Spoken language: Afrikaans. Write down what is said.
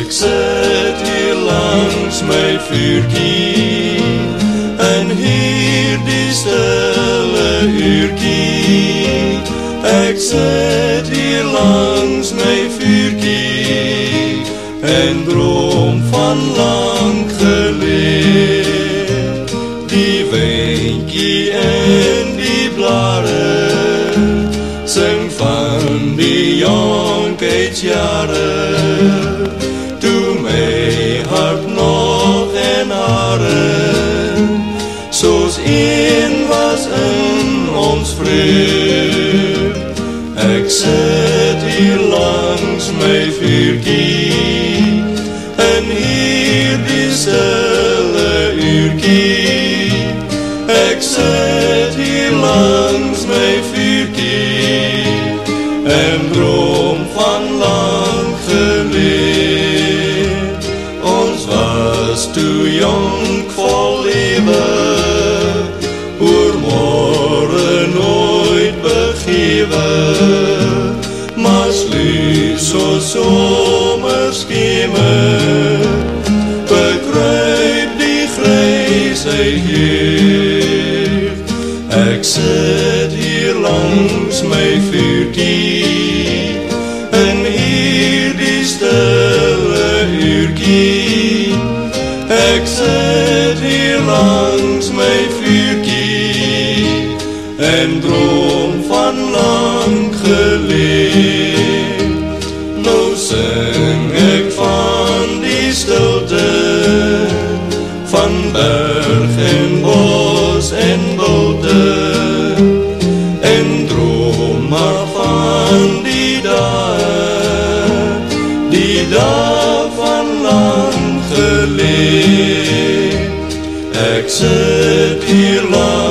Ek sit hier langs my vuurtjie in hierdie stille uurtjie. Ek sit hier langs my vuurtjie en droom van lang gelede. Die windjie en die blare sing van die jonkheidsjare. Toe my hart nog en hare soos een was in ons vrede. Ek sit hier langs my vuurtjie in hierdie stille uurtjie. Ek sit hier langs my vuurtjie en droom van lang gelede. Ons was toe jonk vol lewe, oor môre nooit begewe, maar sluis so somerskeme, bekruip die grysheid hier. Ek sit hier langs my vuurtjie in hierdie stille uurtjie. Ek sit hier langs my vuurtjie en droom van lang gelede. Nou sing ek van die stilte, van berg en bos en bolte, en droom maar van die dag van lang gelede. Ek sit hier lang